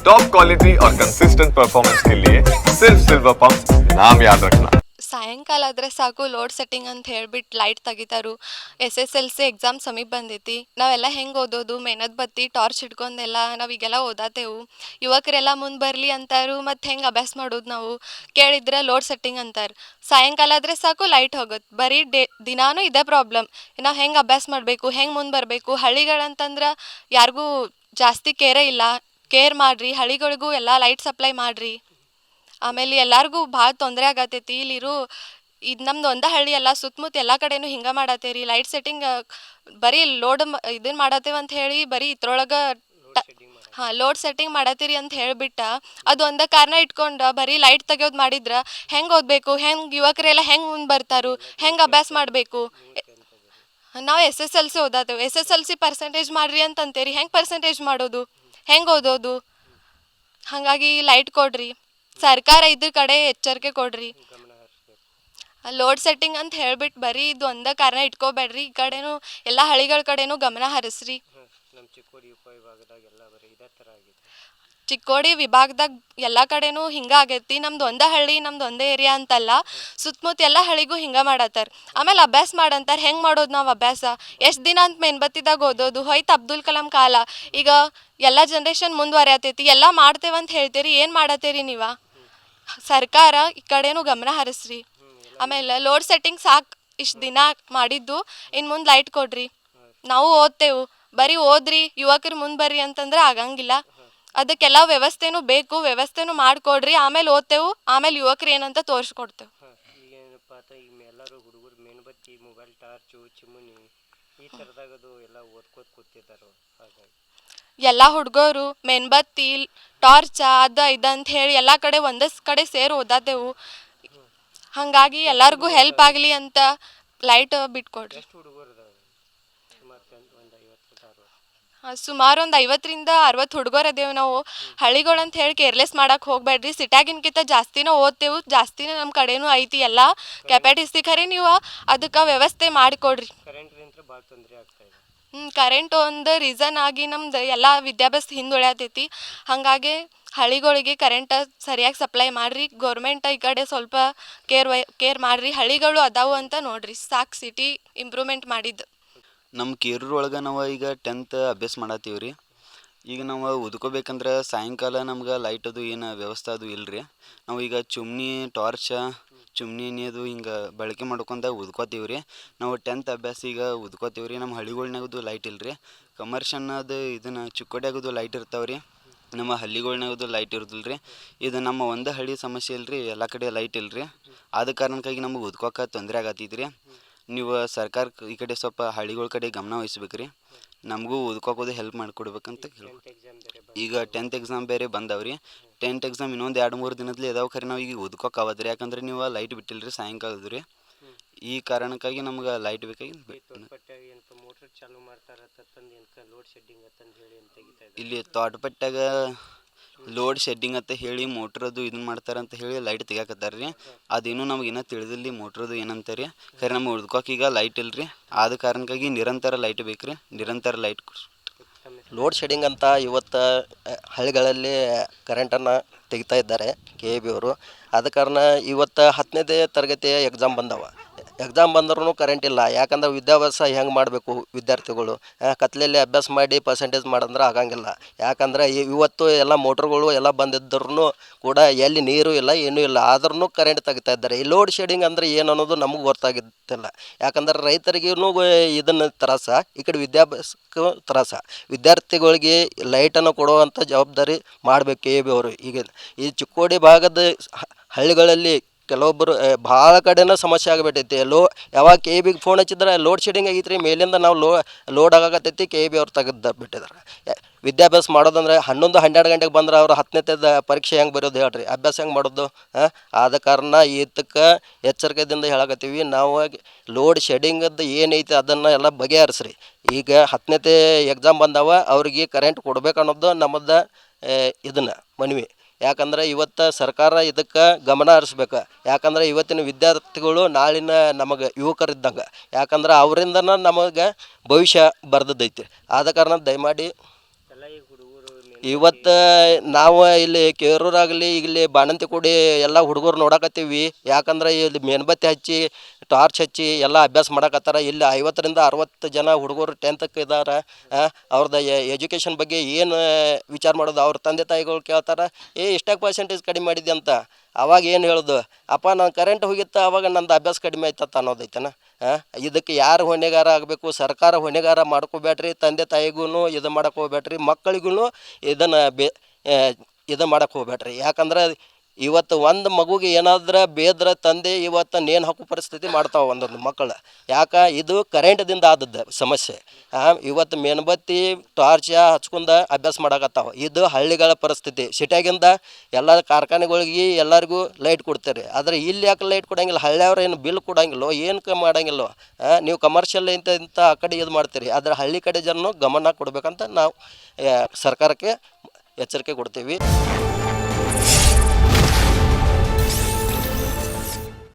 Top quality और consistent performance के लिए सिर्फ सिल्वर पंप नाम याद रखना. ಸಾಯಂಕಾಲ ಆದರೆ ಸಾಕು ಲೋಡ್ ಸೆಟ್ಟಿಂಗ್ ಅಂತ ಹೇಳ್ಬಿಟ್ಟು ಲೈಟ್ ತೆಗಿತಾರು. SSLC ಎಕ್ಸಾಮ್ ಸಮೀಪ ಬಂದೈತಿ. ನಾವೆಲ್ಲ ಹೆಂಗೆ ಓದೋದು, ಮೇಣದ ಬತ್ತಿ ಟಾರ್ಚ್ ಹಿಡ್ಕೊಂಡೆಲ್ಲ ನಾವೀಗೆಲ್ಲ ಓದಾತೇವು. ಯುವಕರೆಲ್ಲ ಮುಂದೆ ಬರಲಿ ಅಂತಾರು, ಮತ್ತು ಹೆಂಗೆ ಅಭ್ಯಾಸ ಮಾಡೋದು ನಾವು ಕೇಳಿದ್ರೆ ಲೋಡ್ ಸೆಟ್ಟಿಂಗ್ ಅಂತಾರೆ. ಸಾಯಂಕಾಲ ಆದರೆ ಸಾಕು ಲೈಟ್ ಹೋಗುತ್ತೆ. ಬರೀ ದಿನಾನೂ ಇದೇ ಪ್ರಾಬ್ಲಮ್. ನಾವು ಹೆಂಗೆ ಅಭ್ಯಾಸ ಮಾಡಬೇಕು, ಹೆಂಗೆ ಮುಂದೆ ಬರಬೇಕು. ಹಳ್ಳಿಗಳಂತಂದ್ರೆ ಯಾರಿಗೂ ಜಾಸ್ತಿ ಕೇರೇ ಇಲ್ಲ. ಕೇರ್ ಮಾಡಿರಿ, ಹಳ್ಳಿಗಳಿಗೂ ಎಲ್ಲ ಲೈಟ್ ಸಪ್ಲೈ ಮಾಡಿರಿ. ಆಮೇಲೆ ಎಲ್ಲರಿಗೂ ಭಾಳ ತೊಂದರೆ ಆಗತೈತಿ. ಇಲ್ಲಿರು ಇದು ನಮ್ದು ಒಂದೇ ಹಳ್ಳಿ ಅಲ್ಲ, ಸುತ್ತಮುತ್ತ ಎಲ್ಲ ಕಡೆನೂ ಹಿಂಗೆ ಮಾಡತ್ತೇರಿ. ಲೈಟ್ ಸೆಟ್ಟಿಂಗ್ ಬರೀ ಲೋಡ್ ಇದನ್ನು ಮಾಡತ್ತೇವೆ ಅಂತ ಹೇಳಿ ಬರೀ ಇದ್ರೊಳಗೆ ಲೋಡ್ ಸೆಟ್ಟಿಂಗ್ ಮಾಡತ್ತೀರಿ ಅಂತ ಹೇಳಿಬಿಟ್ಟು ಅದು ಒಂದೇ ಕಾರಣ ಇಟ್ಕೊಂಡು ಬರೀ ಲೈಟ್ ತೆಗಿಯೋದು ಮಾಡಿದ್ರೆ ಹೆಂಗೆ ಓದಬೇಕು, ಹೆಂಗೆ ಯುವಕರೆಲ್ಲ ಹೆಂಗೆ ಮುಂದೆ ಬರ್ತಾರು, ಹೆಂಗೆ ಅಭ್ಯಾಸ ಮಾಡಬೇಕು. ನಾವು SSLC ಓದಾತೇವೆ. SSLC ಪರ್ಸೆಂಟೇಜ್ ಮಾಡಿರಿ ಅಂತಂತೇರಿ. ಹೆಂಗೆ ಪರ್ಸೆಂಟೇಜ್ ಮಾಡೋದು, ಹೆಂಗೆ ಓದೋದು? ಹಾಗಾಗಿ ಲೈಟ್ ಕೊಡ್ರಿ. ಸರ್ಕಾರ ಇದ್ರ ಕಡೆ ಎಚ್ಚರಿಕೆ ಕೊಡ್ರಿ. ಲೋಡ್ ಸೆಟ್ಟಿಂಗ್ ಅಂತ ಹೇಳ್ಬಿಟ್ಟು ಬರೀ ಇದು ಒಂದೇ ಕಾರಣ ಇಟ್ಕೋಬೇಡ್ರಿ. ಈ ಕಡೆನೂ ಎಲ್ಲ ಹಳ್ಳಿಗಳ ಕಡೆನೂ ಗಮನ ಹರಿಸ್ರಿ. ಚಿಕ್ಕೋಡಿ ವಿಭಾಗದಾಗ ಎಲ್ಲ ಕಡೆನೂ ಹಿಂಗೆ ಆಗೈತಿ. ನಮ್ದು ಒಂದೇ ಹಳ್ಳಿ, ನಮ್ದು ಒಂದೇ ಏರಿಯಾ ಅಂತಲ್ಲ, ಸುತ್ತಮುತ್ತ ಎಲ್ಲ ಹಳ್ಳಿಗೂ ಹಿಂಗೆ ಮಾಡತ್ತಾರ. ಆಮೇಲೆ ಅಭ್ಯಾಸ ಮಾಡಂತಾರೆ. ಹೆಂಗೆ ಮಾಡೋದು ನಾವು ಅಭ್ಯಾಸ? ಎಷ್ಟು ದಿನ ಅಂತ ಮೇನ್ಬತ್ತಿದಾಗ ಓದೋದು? ಹೋಯ್ತು ಅಬ್ದುಲ್ ಕಲಾಂ ಕಾಲ. ಈಗ ಎಲ್ಲ ಜನ್ರೇಷನ್ ಮುಂದುವರಿಯತೈತಿ. ಎಲ್ಲ ಮಾಡ್ತೇವಂತ ಹೇಳ್ತೀರಿ, ಏನು ಮಾಡತ್ತೀರಿ ನೀವು? ಸರ್ಕಾರ ಈ ಕಡೆನೂ ಗಮನ ಹರಿಸ್ರಿ. ಆಮೇಲೆ ಲೋಡ್ ಸೆಟ್ಟಿಂಗ್ ಸಾಕು, ಇಷ್ಟು ದಿನ ಮಾಡಿದ್ದು. ಇನ್ನು ಮುಂದೆ ಲೈಟ್ ಕೊಡ್ರಿ. ನಾವು ಓದ್ತೇವೆ. ಬರೀ ಓದ್ರಿ, ಯುವಕರು ಮುಂದೆ ಬರ್ರಿ ಅಂತಂದ್ರೆ ಆಗಂಗಿಲ್ಲ. ಅದಕ್ಕೆಲ್ಲ ವ್ಯವಸ್ಥೆನೂ ಬೇಕು. ವ್ಯವಸ್ಥೆನೂ ಮಾಡಿಕೊಡ್ರಿ. ಆಮೇಲೆ ಓದ್ತೇವೆ, ಆಮೇಲೆ ಯುವಕರು ಏನಂತ ತೋರಿಸ್ಕೊಡ್ತೇವೆ. ಎಲ್ಲರೂ ಹುಡುಗರು ಮೇಣಬತ್ತಿ, ಮೊಬೈಲ್ ಟಾರ್ಚು, ಚಿಮುನಿ ಈ ಥರದಾಗದು ಎಲ್ಲ ಓದ್ಕೋತ ಕೂತಿದ್ದಾರೆ. ಹಾಗಾಗಿ ಎಲ್ಲ ಹುಡುಗರು ಮೇನ್ಬತ್ತಿ, ಟಾರ್ಚ, ಅದು ಇದು ಅಂತ ಹೇಳಿ ಎಲ್ಲ ಕಡೆ ಒಂದೇ ಕಡೆ ಸೇರಿ ಓದಾತೇವು. ಹಾಗಾಗಿ ಎಲ್ಲರಿಗೂ ಹೆಲ್ಪ್ ಆಗಲಿ ಅಂತ ಲೈಟ್ ಬಿಟ್ಕೊಡ್ರಿ. ಎಷ್ಟು ಹುಡುಗರು ಸುಮಾರು ಒಂದು 50ರಿಂದ 60 ಹುಡುಗರು ಅದೇವು ನಾವು. ಹಳ್ಳಿಗಳಂತ ಹೇಳಿ ಕೇರ್ಲೆಸ್ ಮಾಡಕ್ಕೆ ಹೋಗ್ಬೇಡ್ರಿ. ಸಿಟ್ಯಾಗಿನ್ಕಿಂತ ಜಾಸ್ತಿನೇ ಓದ್ತೇವೆ, ಜಾಸ್ತಿನೇ ನಮ್ಮ ಕಡೆನೂ ಐತಿ ಎಲ್ಲ ಕೆಪಾಟಿಸಿ. ಖರೆ ನೀವು ಅದಕ್ಕೆ ವ್ಯವಸ್ಥೆ ಮಾಡಿಕೊಡ್ರಿ. ಭಾಳ ತೊಂದರೆ ಆಗ್ತಾ ಇದೆ. ಕರೆಂಟ್ ಒಂದು ರೀಸನ್ ಆಗಿ ನಮ್ದು ಎಲ್ಲ ವಿದ್ಯಾಭ್ಯಾಸ ಹಿಂದುಳಿಯತೈತಿ. ಹಾಗಾಗಿ ಹಳ್ಳಿಗಳಿಗೆ ಕರೆಂಟ್ ಸರಿಯಾಗಿ ಸಪ್ಲೈ ಮಾಡಿರಿ. ಗೌರ್ಮೆಂಟ್ ಈ ಕಡೆ ಸ್ವಲ್ಪ ಕೇರ್ ಮಾಡಿರಿ. ಹಳ್ಳಿಗಳು ಅದಾವು ಅಂತ ನೋಡಿರಿ. ಸಾಕು ಸಿಟಿ ಇಂಪ್ರೂವ್ಮೆಂಟ್ ಮಾಡಿದ್ದು. ನಮ್ಮ ಕೇರೂರು ಒಳಗೆ ನಾವು ಈಗ 10th ಅಭ್ಯಾಸ ಮಾಡತ್ತೀವಿ ರೀ. ಈಗ ನಾವು ಓದ್ಕೋಬೇಕಂದ್ರೆ ಸಾಯಂಕಾಲ ನಮ್ಗೆ ಲೈಟ್ ಅದು ಏನು ವ್ಯವಸ್ಥೆ ಅದು ಇಲ್ಲ ರೀ. ನಾವು ಈಗ ಚಿಮ್ನಿ, ಟಾರ್ಚ, ಚಿಮ್ನಿ ಅದು ಹಿಂಗೆ ಬಳಕೆ ಮಾಡ್ಕೊಂತ ಓದ್ಕೋತೀವಿ ರೀ. ನಾವು 10th ಅಭ್ಯಾಸ ಈಗ ಓದ್ಕೋತೀವಿ ರೀ. ನಮ್ಮ ಹಳ್ಳಿಗಳ್ನಾಗದು ಲೈಟ್ ಇಲ್ಲ ರೀ. ಕಮರ್ಷನ್ನದು ಇದನ್ನು ಚಿಕ್ಕೋಡ್ಯಾಗದು ಲೈಟ್ ಇರ್ತಾವೆ ರೀ. ನಮ್ಮ ಹಳ್ಳಿಗಳ್ನಾಗದು ಲೈಟ್ ಇರೋದಿಲ್ಲ ರೀ. ಇದು ನಮ್ಮ ಒಂದು ಹಳ್ಳಿ ಸಮಸ್ಯೆ ಇಲ್ಲ ರೀ, ಎಲ್ಲ ಕಡೆ ಲೈಟ್ ಇಲ್ಲ ರೀ. ಆದ ಕಾರಣಕ್ಕಾಗಿ ನಮಗೆ ಓದ್ಕೋಕೆ ತೊಂದರೆ ಆಗತ್ತೈತಿ ರೀ. ನೀವು ಸರ್ಕಾರ ಈ ಕಡೆ ಸ್ವಲ್ಪ ಹಳ್ಳಿಗಳ ಕಡೆ ಗಮನ ವಹಿಸ್ಬೇಕು ರೀ. ನಮಗೂ ಓದ್ಕೋಕೋದು ಹೆಲ್ಪ್ ಮಾಡಿಕೊಡ್ಬೇಕಂತ ಹೇಳಿ. ಈಗ 10th ಎಕ್ಸಾಮ್ ಬೇರೆ ಬಂದವ್ರಿ. 10th ಎಕ್ಸಾಮ್ ಇನ್ನೊಂದು 2-3 ದಿನದಲ್ಲಿ ಇದಾವೆ. ಖರೆ ನಾವು ಈಗ ಓದ್ಕೋಕೆ ಆವದ್ರಿ. ಯಾಕಂದ್ರೆ ನೀವು ಲೈಟ್ ಬಿಟ್ಟಿಲ್ಲ ರೀ ಸಾಯಂಕಾಲದ ರೀ. ಈ ಕಾರಣಕ್ಕಾಗಿ ನಮ್ಗೆ ಲೈಟ್ ಬೇಕಾಗಿ ಮೋಟರ್ ಚಾಲು ಮಾಡ್ತಾರೆ ಲೋಡ್ ಶೆಡ್ಡಿಂಗ್ ಅಂತಂದು ಹೇಳಿ ಇಲ್ಲಿ ತೋಟಪಟ್ಟಾಗ ಲೋಡ್ ಶೆಡ್ಡಿಂಗ್ ಅಂತ ಹೇಳಿ ಮೋಟ್ರದು ಇದನ್ನ ಮಾಡ್ತಾರೆ ಅಂತ ಹೇಳಿ ಲೈಟ್ ತೆಗಿಯಾಕತ್ತಾರೆ ರೀ. ಅದೇನು ನಮ್ಗೆ ಇನ್ನೂ ತಿಳಿದಿಲ್ಲ ಮೋಟ್ರದು ಏನಂತ ರೀ. ಖರೆ ನಮ್ಗೆ ಉಳ್ಕೋಕೆ ಈಗ ಲೈಟ್ ಇಲ್ಲ ರೀ. ಆದ ಕಾರಣಕ್ಕಾಗಿ ನಿರಂತರ ಲೈಟ್ ಬೇಕು ರೀ. ನಿರಂತರ ಲೈಟ್ ಲೋಡ್ ಶೆಡ್ಡಿಂಗ್ ಅಂತ ಇವತ್ತು ಹಳ್ಳಿಗಳಲ್ಲಿ ಕರೆಂಟನ್ನು ತೆಗಿತಾ ಇದ್ದಾರೆ KEB ಅವರು. ಆದ ಕಾರಣ ಇವತ್ತು 10ನೇ ತರಗತಿಯ ಎಕ್ಸಾಮ್ ಬಂದವ. ಎಕ್ಸಾಮ್ ಬಂದ್ರೂ ಕರೆಂಟ್ ಇಲ್ಲ. ಯಾಕಂದ್ರೆ ವಿದ್ಯಾಭ್ಯಾಸ ಹೆಂಗೆ ಮಾಡಬೇಕು ವಿದ್ಯಾರ್ಥಿಗಳು? ಕತ್ಲೆಯಲ್ಲಿ ಅಭ್ಯಾಸ ಮಾಡಿ ಪರ್ಸೆಂಟೇಜ್ ಮಾಡಂದ್ರೆ ಆಗಂಗಿಲ್ಲ. ಯಾಕಂದ್ರೆ ಇವತ್ತು ಎಲ್ಲ ಮೋಟ್ರುಗಳು ಎಲ್ಲ ಬಂದಿದ್ರೂ ಕೂಡ ಎಲ್ಲಿ ನೀರು ಇಲ್ಲ, ಏನೂ ಇಲ್ಲ. ಆದ್ರೂ ಕರೆಂಟ್ ತೆಗಿತಾ ಇದ್ದಾರೆ. ಈ ಲೋಡ್ ಶೆಡ್ಡಿಂಗ್ ಅಂದರೆ ಏನು ಅನ್ನೋದು ನಮಗೆ ಗೊತ್ತಾಗಿದ್ದಿಲ್ಲ. ಯಾಕಂದ್ರೆ ರೈತರಿಗೂ ಇದನ್ನು ತ್ರಾಸ, ಈ ಕಡೆ ವಿದ್ಯಾಭ್ಯಾಸಕ್ಕೂ ತ್ರಾಸ. ವಿದ್ಯಾರ್ಥಿಗಳಿಗೆ ಲೈಟನ್ನು ಕೊಡುವಂಥ ಜವಾಬ್ದಾರಿ ಮಾಡಬೇಕು KEB ಅವರು. ಈಗ ಈ ಚಿಕ್ಕೋಡಿ ಭಾಗದ ಹಳ್ಳಿಗಳಲ್ಲಿ ಕೆಲವೊಬ್ಬರು ಭಾಳ ಕಡೆನೂ ಸಮಸ್ಯೆ ಆಗಿಬಿಟ್ಟೈತಿ. ಯಾವಾಗ KEBಗೆ ಫೋನ್ ಹಚ್ಚಿದ್ರೆ ಲೋಡ್ ಶೆಡ್ಡಿಂಗ್ ಆಗೈತೆ ರೀ, ಮೇಲಿಂದ ನಾವು ಲೋಡ್ ಆಗತ್ತೈತಿ, KEB ಅವ್ರು ತೆಗೆದು ಬಿಟ್ಟಿದ್ದಾರೆ. ವಿದ್ಯಾಭ್ಯಾಸ ಮಾಡೋದಂದ್ರೆ 11-12 ಗಂಟೆಗೆ ಬಂದ್ರೆ ಅವ್ರು 10ನೇ ಪರೀಕ್ಷೆ ಹೆಂಗೆ ಬರೋದು ಹೇಳ್ರಿ? ಅಭ್ಯಾಸ ಹೆಂಗೆ ಮಾಡೋದು? ಆದ ಕಾರಣ ಇದಕ್ಕೆ ಎಚ್ಚರಿಕೆಯಿಂದ ಹೇಳಕತ್ತೀವಿ ನಾವು. ಲೋಡ್ ಶೆಡ್ಡಿಂಗದ್ದು ಏನೈತಿ ಅದನ್ನು ಎಲ್ಲ ಬಗೆಹರಿಸ್ರಿ. ಈಗ 10ನೇ ಎಕ್ಸಾಮ್ ಬಂದವ, ಅವ್ರಿಗೆ ಕರೆಂಟ್ ಕೊಡ್ಬೇಕು ಅನ್ನೋದು ನಮ್ಮದು ಇದನ್ನು ಮನವಿ. ಯಾಕಂದ್ರೆ ಇವತ್ತು ಸರ್ಕಾರ ಇದಕ್ಕೆ ಗಮನ ಹರಿಸ್ಬೇಕು. ಯಾಕಂದ್ರೆ ಇವತ್ತಿನ ವಿದ್ಯಾರ್ಥಿಗಳು ನಾಳಿನ ನಮಗೆ ಯುವಕರಿದ್ದಂಗೆ. ಯಾಕಂದ್ರೆ ಅವರಿಂದನ ನಮಗೆ ಭವಿಷ್ಯ ಬರ್ದದ್ದೈತಿ. ಆದ ಕಾರಣ ದಯಮಾಡಿ ಎಲ್ಲ ಈಗ ಹುಡುಗರು ಇವತ್ತು ನಾವು ಇಲ್ಲಿ ಕೇರೂರಾಗಲಿ ಇಲ್ಲಿ ಬಾಣಂತಿಕೋಡಿ ಎಲ್ಲ ಹುಡುಗರು ನೋಡಕತ್ತೀವಿ. ಯಾಕಂದ್ರೆ ಇಲ್ಲಿ ಮೇಣಬತ್ತಿ ಹಚ್ಚಿ ಟಾರ್ಚ್ ಹಚ್ಚಿ ಎಲ್ಲ ಅಭ್ಯಾಸ ಮಾಡಕತ್ತಾರ. ಇಲ್ಲಿ 50ರಿಂದ 60 ಜನ ಹುಡುಗರು 10ಕ್ಕೆ ಇದ್ದಾರೆ. ಅವ್ರದ್ದು ಎಜುಕೇಷನ್ ಬಗ್ಗೆ ಏನು ವಿಚಾರ ಮಾಡೋದು, ಅವ್ರ ತಂದೆ ತಾಯಿಗಳು ಕೇಳ್ತಾರೆ, ಇಷ್ಟಾಗಿ ಪರ್ಸೆಂಟೇಜ್ ಕಡಿಮೆ ಮಾಡಿದೆ ಅಂತ. ಅವಾಗ ಏನು ಹೇಳೋದು, ಅಪ್ಪ ನಾನು ಕರೆಂಟ್ ಹೋಗಿತ್ತು ಅವಾಗ ನಂದು ಅಭ್ಯಾಸ ಕಡಿಮೆ ಆಯ್ತತ್ತ ಅನ್ನೋದೈತನ. ಇದಕ್ಕೆ ಯಾರು ಹೊಣೆಗಾರ ಆಗಬೇಕು? ಸರ್ಕಾರ ಹೊಣೆಗಾರ ಮಾಡ್ಕೋಬೇಡ್ರಿ, ತಂದೆ ತಾಯಿಗೂ ಇದು ಮಾಡಕ್ಕೆ ಹೋಗ್ಬೇಡ್ರಿ, ಮಕ್ಕಳಿಗೂ ಇದನ್ನು ಇದು ಮಾಡಕ್ಕೆ ಹೋಗ್ಬೇಡ್ರಿ. ಯಾಕಂದ್ರೆ ಇವತ್ತು ಒಂದು ಮಗುಗೆ ಏನಾದ್ರೆ ಬೇದ್ರೆ ತಂದೆ ಇವತ್ತು ನೇಣು ಹಾಕೋ ಪರಿಸ್ಥಿತಿ ಮಾಡ್ತಾವೆ ಒಂದೊಂದು ಮಕ್ಕಳು. ಯಾಕೆ? ಇದು ಕರೆಂಟ್ದಿಂದ ಆದದ್ದು ಸಮಸ್ಯೆ. ಇವತ್ತು ಮೇಣಬತ್ತಿ ಟಾರ್ಚ್ ಹಚ್ಕೊಂಡು ಅಭ್ಯಾಸ ಮಾಡಕತ್ತಾವೆ. ಇದು ಹಳ್ಳಿಗಳ ಪರಿಸ್ಥಿತಿ. ಸಿಟಿಯಾಗಿಂದ ಎಲ್ಲ ಕಾರ್ಖಾನೆಗಳಿಗೆ ಎಲ್ಲರಿಗೂ ಲೈಟ್ ಕೊಡ್ತಾರೆ. ಆದರೆ ಇಲ್ಲಿ ಯಾಕೆ ಲೈಟ್ ಕೊಡೋಂಗಿಲ್ಲ? ಹಳ್ಳಿಯವ್ರು ಏನು ಬಿಲ್ ಕೊಡೋಂಗಿಲ್ಲೋ, ಏನು ಮಾಡಂಗಿಲ್ಲೋ. ನೀವು ಕಮರ್ಷಿಯಲ್ ಇಂಥ ಆ ಕಡೆ ಇದು ಮಾಡ್ತೀರಿ. ಆದರೆ ಹಳ್ಳಿ ಕಡೆ ಜನನು ಗಮನ ಕೊಡಬೇಕಂತ ನಾವು ಸರ್ಕಾರಕ್ಕೆ ಎಚ್ಚರಿಕೆ ಕೊಡ್ತೀವಿ.